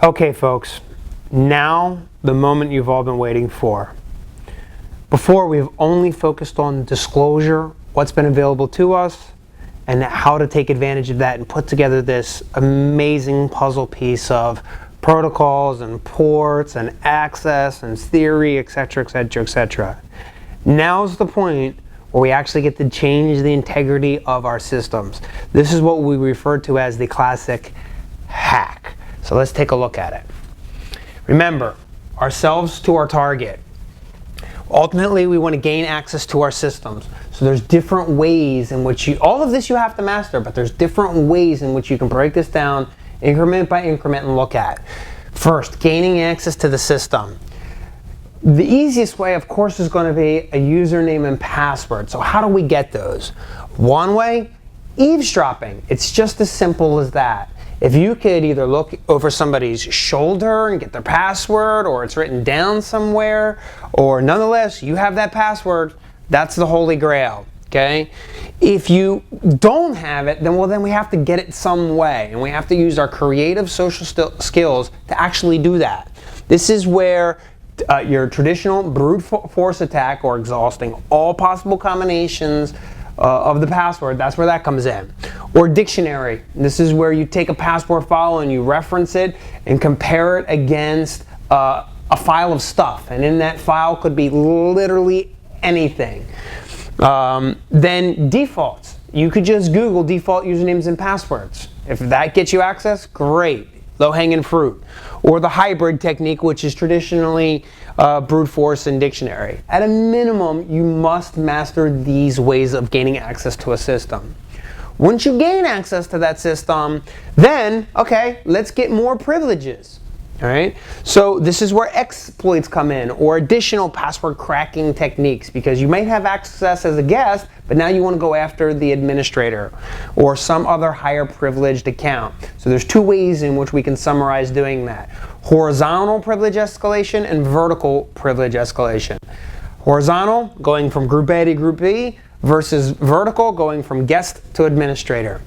Okay, folks, now the moment you've all been waiting for. Before, we've only focused on disclosure, what's been available to us, and how to take advantage of that and put together this amazing puzzle piece of protocols and ports and access and theory, etc., etc., etc. Now's the point where we actually get to change the integrity of our systems. This is what we refer to as the classic hack. So let's take a look at it. Remember, ourselves to our target. Ultimately, we want to gain access to our systems. So there's different ways in which all of this you have to master, but there's different ways in which you can break this down increment by increment and look at. First, gaining access to the system. The easiest way, of course, is going to be a username and password. So how do we get those? One way, eavesdropping. It's just as simple as that. If you could either look over somebody's shoulder and get their password, or it's written down somewhere, or nonetheless, you have that password, that's the holy grail, okay? If you don't have it, then we have to get it some way, and we have to use our creative social skills to actually do that. This is where your traditional brute force attack, or exhausting all possible combinations of the password, that's where that comes in. Or dictionary. This is where you take a password file and you reference it and compare it against a file of stuff. And in that file could be literally anything. Then defaults. You could just Google default usernames and passwords. If that gets you access, great. Low-hanging fruit. Or the hybrid technique, which is traditionally brute force and dictionary. At a minimum, you must master these ways of gaining access to a system. Once you gain access to that system, then, okay, let's get more privileges. All right, so this is where exploits come in, or additional password cracking techniques, because you might have access as a guest, but now you want to go after the administrator or some other higher privileged account. So there's two ways in which we can summarize doing that: horizontal privilege escalation and vertical privilege escalation. Horizontal, going from group A to group B, versus vertical, going from guest to administrator.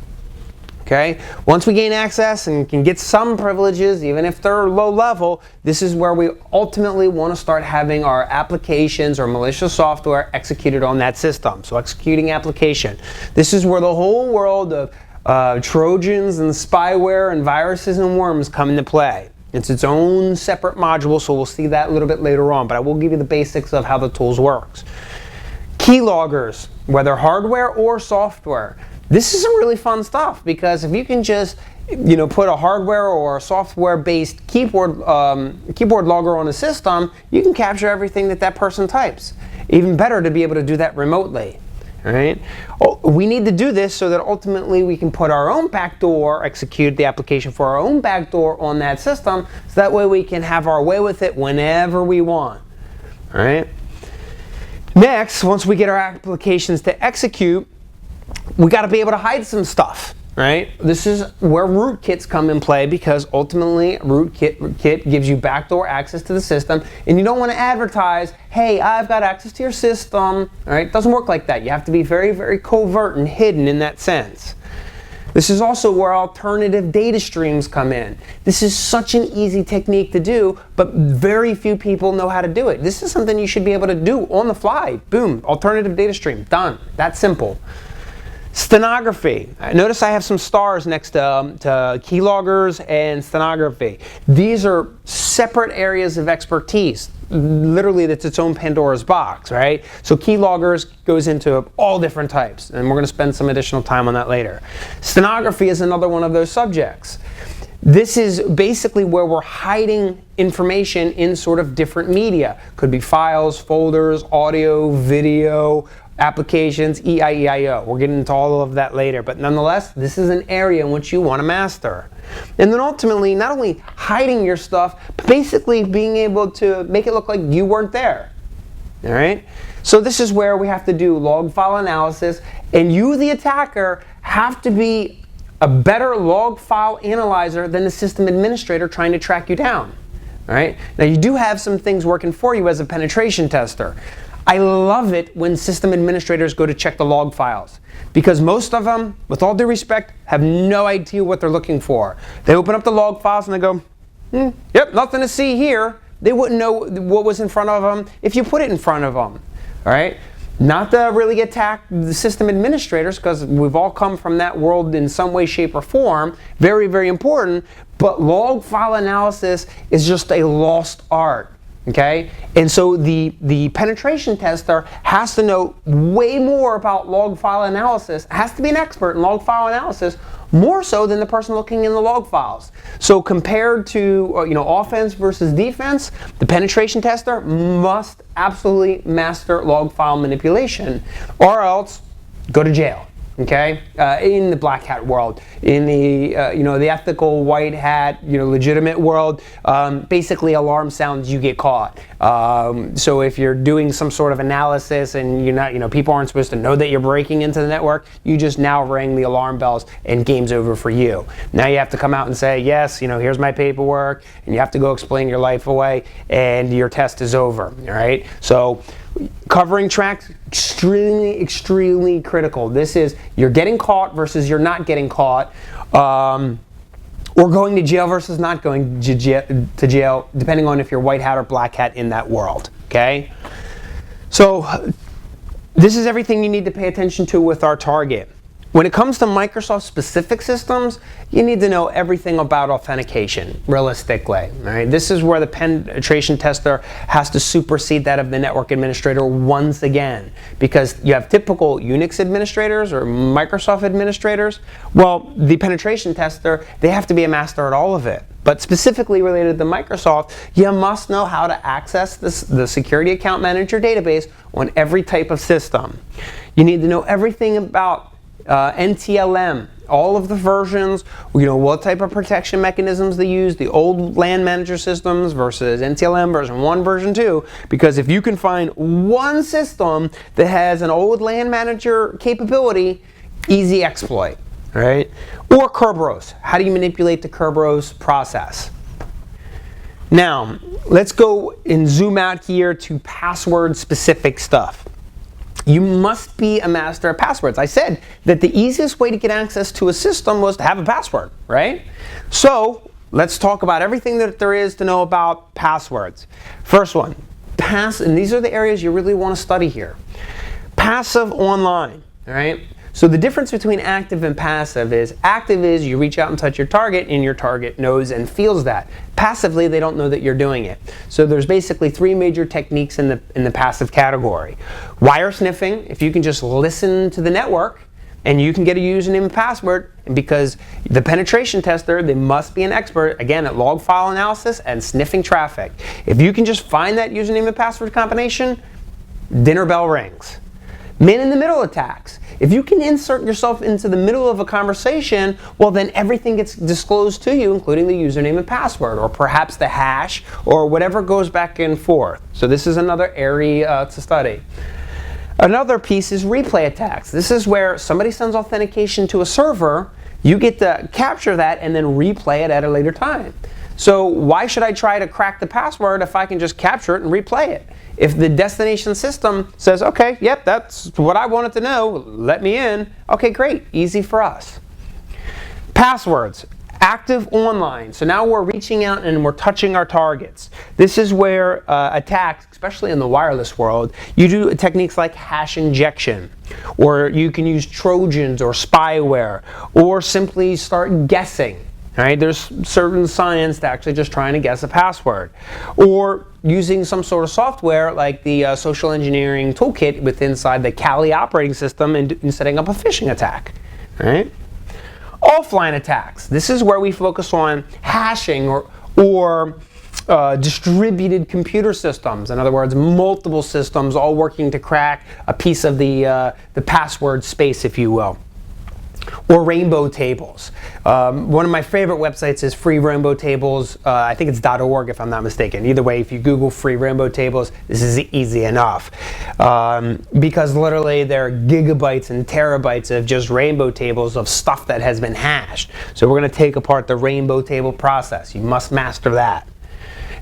Okay? Once we gain access and can get some privileges, even if they're low level, this is where we ultimately want to start having our applications or malicious software executed on that system. So executing application. This is where the whole world of Trojans and spyware and viruses and worms come into play. It's its own separate module, so we'll see that a little bit later on, but I will give you the basics of how the tools works. Keyloggers, whether hardware or software. This is some really fun stuff, because if you can just, put a hardware or a software-based keyboard logger on a system, you can capture everything that person types. Even better to be able to do that remotely. All right? We need to do this so that ultimately we can put our own backdoor, execute the application for our own backdoor on that system, so that way we can have our way with it whenever we want. All right? Next, once we get our applications to execute, we got to be able to hide some stuff, right? This is where rootkits come in play, because ultimately rootkit gives you backdoor access to the system, and you don't want to advertise, hey, I've got access to your system. All right? It doesn't work like that. You have to be very, very covert and hidden in that sense. This is also where alternative data streams come in. This is such an easy technique to do, but very few people know how to do it. This is something you should be able to do on the fly. Boom, alternative data stream, done. That simple. Stenography. Notice I have some stars next to keyloggers and stenography. These are separate areas of expertise. Literally, that's its own Pandora's box, right? So keyloggers goes into all different types, and we're going to spend some additional time on that later. Stenography is another one of those subjects. This is basically where we're hiding information in sort of different media. Could be files, folders, audio, video, applications, EIEIO. We're getting into all of that later, but nonetheless, this is an area in which you want to master. And then ultimately, not only hiding your stuff, but basically being able to make it look like you weren't there. All right? So this is where we have to do log file analysis, and you, the attacker, have to be a better log file analyzer than the system administrator trying to track you down. All right? Now, you do have some things working for you as a penetration tester. I love it when system administrators go to check the log files, because most of them, with all due respect, have no idea what they're looking for. They open up the log files and they go, Yep, nothing to see here. They wouldn't know what was in front of them if you put it in front of them. All right? Not to really attack the system administrators, because we've all come from that world in some way, shape, or form. Very, very important. But log file analysis is just a lost art. Okay? And so the penetration tester has to know way more about log file analysis, has to be an expert in log file analysis, more so than the person looking in the log files. So compared to offense versus defense, the penetration tester must absolutely master log file manipulation, or else go to jail. Okay, in the black hat world, in the the ethical white hat legitimate world, basically alarm sounds, you get caught. So if you're doing some sort of analysis and you're not, people aren't supposed to know that you're breaking into the network, you just now ring the alarm bells and game's over for you. Now you have to come out and say, yes, here's my paperwork, and you have to go explain your life away, and your test is over. All right, so covering tracks, extremely critical. This is, you're getting caught versus you're not getting caught, or going to jail versus not going to jail, depending on if you're white hat or black hat in that world. Okay, so this is everything you need to pay attention to with our target. When it comes to Microsoft specific systems, you need to know everything about authentication, realistically. All right? This is where the penetration tester has to supersede that of the network administrator once again, because you have typical Unix administrators or Microsoft administrators. Well, the penetration tester, they have to be a master at all of it. But specifically related to Microsoft, you must know how to access the Security Account Manager database on every type of system. You need to know everything about NTLM, all of the versions, what type of protection mechanisms they use, the old LAN manager systems versus NTLM version 1, version 2, because if you can find one system that has an old LAN manager capability, easy exploit, right? Or Kerberos. How do you manipulate the Kerberos process? Now, let's go and zoom out here to password-specific stuff. You must be a master of passwords. I said that the easiest way to get access to a system was to have a password, right? So let's talk about everything that there is to know about passwords. First one, and these are the areas you really want to study here. Passive online, all right? So the difference between active and passive is, active is you reach out and touch your target, and your target knows and feels that. Passively, they don't know that you're doing it. So there's basically 3 major techniques in the passive category. Wire sniffing, if you can just listen to the network, and you can get a username and password, and because the penetration tester, they must be an expert, again, at log file analysis and sniffing traffic. If you can just find that username and password combination, dinner bell rings. Man-in-the-middle attacks. If you can insert yourself into the middle of a conversation, well, then everything gets disclosed to you, including the username and password, or perhaps the hash, or whatever goes back and forth. So this is another area to study. Another piece is replay attacks. This is where somebody sends authentication to a server, you get to capture that and then replay it at a later time. So why should I try to crack the password if I can just capture it and replay it? If the destination system says, okay, yep, that's what I wanted to know, let me in, okay, great, easy for us. Passwords, active online. So now we're reaching out and we're touching our targets. This is where attacks, especially in the wireless world, you do techniques like hash injection, or you can use Trojans or spyware, or simply start guessing. Right? There's certain science to actually just trying to guess a password, or using some sort of software like the social engineering toolkit within inside the Kali operating system and setting up a phishing attack. Right? Offline attacks. This is where we focus on hashing or distributed computer systems. In other words, multiple systems all working to crack a piece of the password space, if you will. Or rainbow tables. One of my favorite websites is Free Rainbow Tables. I think it's .org if I'm not mistaken. Either way, if you Google Free Rainbow Tables, this is easy enough. Because literally there are gigabytes and terabytes of just rainbow tables of stuff that has been hashed. So we're going to take apart the rainbow table process. You must master that.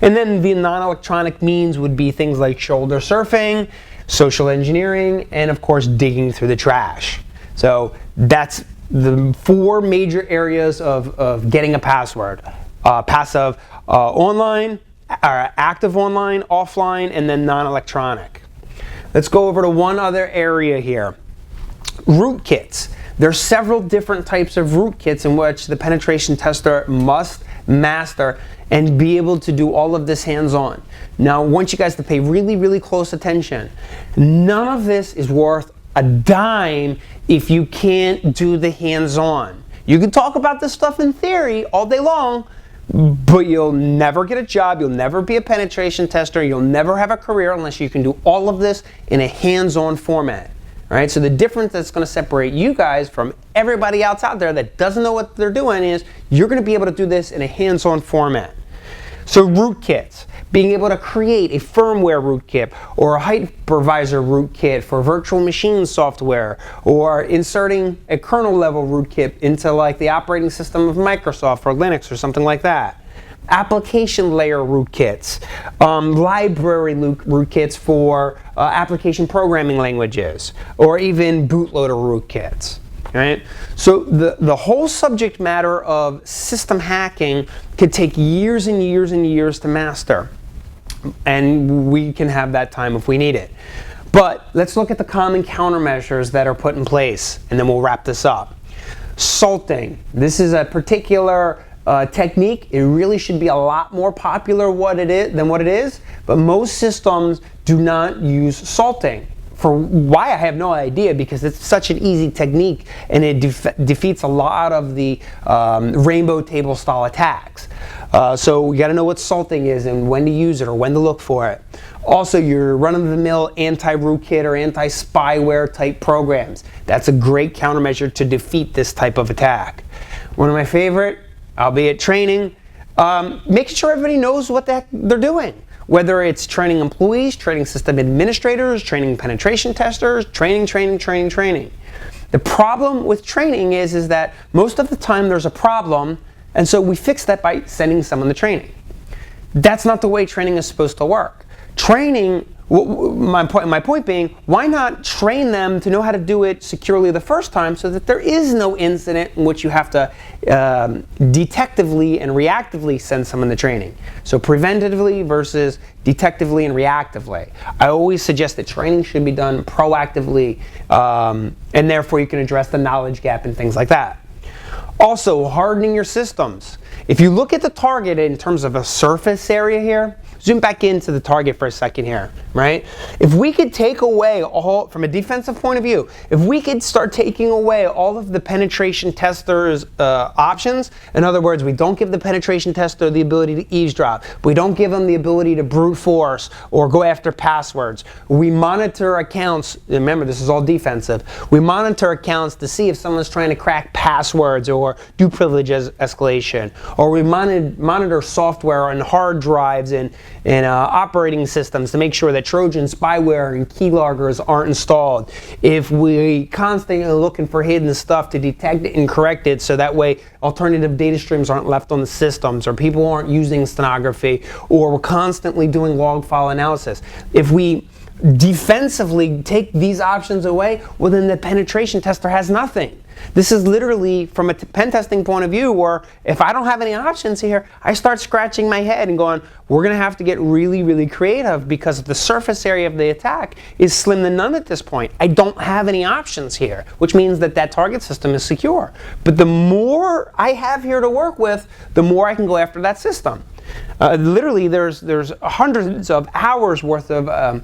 And then the non-electronic means would be things like shoulder surfing, social engineering, and of course digging through the trash. So that's the 4 major areas of getting a password. passive online, active online, offline, and then non-electronic. Let's go over to one other area here. Rootkits. There's several different types of rootkits in which the penetration tester must master and be able to do all of this hands-on. Now, I want you guys to pay really, really close attention. None of this is worth a dime if you can't do the hands-on. You can talk about this stuff in theory all day long, but you'll never get a job, you'll never be a penetration tester, you'll never have a career unless you can do all of this in a hands-on format. All right, so the difference that's going to separate you guys from everybody else out there that doesn't know what they're doing is you're going to be able to do this in a hands-on format. So rootkits, being able to create a firmware rootkit or a hypervisor rootkit for virtual machine software, or inserting a kernel level rootkit into like the operating system of Microsoft or Linux or something like that. Application layer rootkits, library rootkits for application programming languages, or even bootloader rootkits. Right? So the whole subject matter of system hacking could take years and years and years to master, and we can have that time if we need it. But let's look at the common countermeasures that are put in place, and then we'll wrap this up. Salting. This is a particular technique. It really should be a lot more popular than what it is, but most systems do not use salting. For why, I have no idea, because it's such an easy technique and it defeats a lot of the rainbow table style attacks. So we got to know what salting is and when to use it or when to look for it. Also, your run-of-the-mill anti-rootkit or anti-spyware type programs. That's a great countermeasure to defeat this type of attack. One of my favorite, albeit training, making sure everybody knows what the heck they're doing. Whether it's training employees, training system administrators, training penetration testers, training. The problem with training is that most of the time there's a problem, and so we fix that by sending someone to training. That's not the way training is supposed to work. Training, my point being, why not train them to know how to do it securely the first time so that there is no incident in which you have to detectively and reactively send someone to training. So preventatively versus detectively and reactively. I always suggest that training should be done proactively, and therefore you can address the knowledge gap and things like that. Also, hardening your systems. If you look at the target in terms of a surface area here, zoom back into the target for a second here, right? If we could take away all, from a defensive point of view, if we could start taking away all of the penetration testers' options, in other words, we don't give the penetration tester the ability to eavesdrop, we don't give them the ability to brute force or go after passwords, we monitor accounts, remember this is all defensive, we monitor accounts to see if someone's trying to crack passwords or do privilege escalation, or we monitor software on hard drives and operating systems to make sure that Trojan spyware and keyloggers aren't installed. If we constantly are looking for hidden stuff to detect it and correct it so that way alternative data streams aren't left on the systems or people aren't using stenography, or we're constantly doing log file analysis. If we defensively take these options away, well then the penetration tester has nothing. This is literally from a pen testing point of view where if I don't have any options here, I start scratching my head and going, we're going to have to get really, really creative because the surface area of the attack is slim to none at this point. I don't have any options here, which means that that target system is secure. But the more I have here to work with, the more I can go after that system. Literally, there's hundreds of hours worth of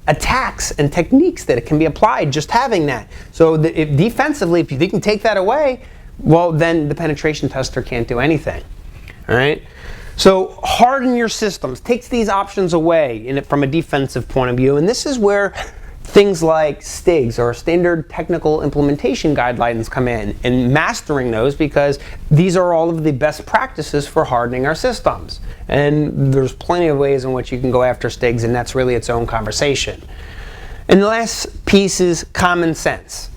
attacks and techniques that it can be applied just having that. So if defensively, if you can take that away, well then the penetration tester can't do anything. All right. So harden your systems, takes these options away from a defensive point of view, and this is where things like STIGs or Standard Technical Implementation Guidelines come in, and mastering those, because these are all of the best practices for hardening our systems. And there's plenty of ways in which you can go after STIGs, and that's really its own conversation. And the last piece is common sense.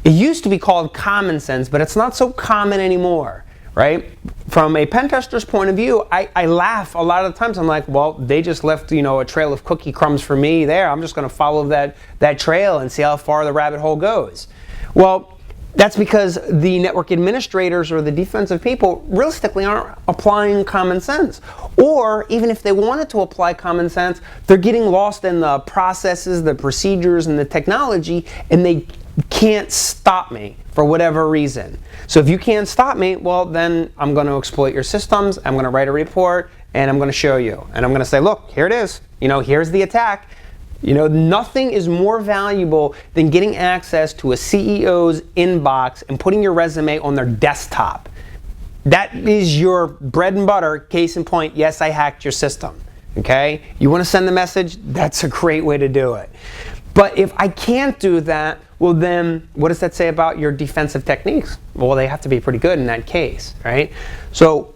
It used to be called common sense, but it's not so common anymore, right? From a pen tester's point of view, I laugh a lot of the times. I'm like, well, they just left, a trail of cookie crumbs for me there. I'm just going to follow that trail and see how far the rabbit hole goes. Well, That's because the network administrators or the defensive people realistically aren't applying common sense. Or even if they wanted to apply common sense, they're getting lost in the processes, the procedures, and the technology, and they can't stop me for whatever reason. So if you can't stop me, well, then I'm going to exploit your systems, I'm going to write a report, and I'm going to show you. And I'm going to say, look, here it is. Here's the attack. Nothing is more valuable than getting access to a CEO's inbox and putting your resume on their desktop. That is your bread and butter. Case in point, yes, I hacked your system. Okay? You want to send the message? That's a great way to do it. But if I can't do that, well then, what does that say about your defensive techniques? Well, they have to be pretty good in that case, right? So,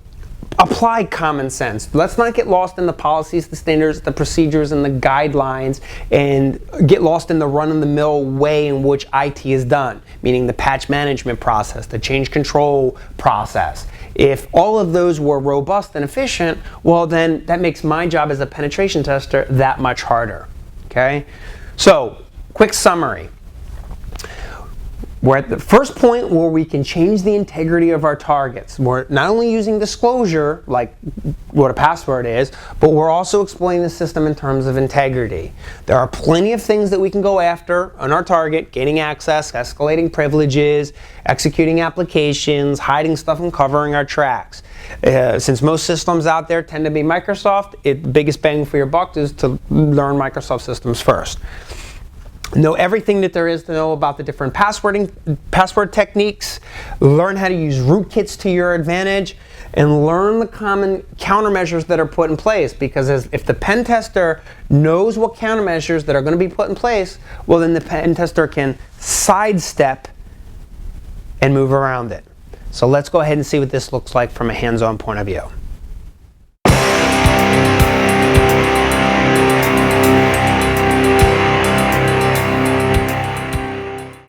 apply common sense. Let's not get lost in the policies, the standards, the procedures, and the guidelines, and get lost in the run-of-the-mill way in which IT is done, meaning the patch management process, the change control process. If all of those were robust and efficient, well then that makes my job as a penetration tester that much harder. Okay? So, quick summary. We're at the first point where we can change the integrity of our targets. We're not only using disclosure, like what a password is, but we're also exploiting the system in terms of integrity. There are plenty of things that we can go after on our target: gaining access, escalating privileges, executing applications, hiding stuff, and covering our tracks. Since most systems out there tend to be Microsoft, the biggest bang for your buck is to learn Microsoft systems first. Know everything that there is to know about the different password techniques, learn how to use rootkits to your advantage, and learn the common countermeasures that are put in place. Because if the pen tester knows what countermeasures that are going to be put in place, well then the pen tester can sidestep and move around it. So let's go ahead and see what this looks like from a hands-on point of view.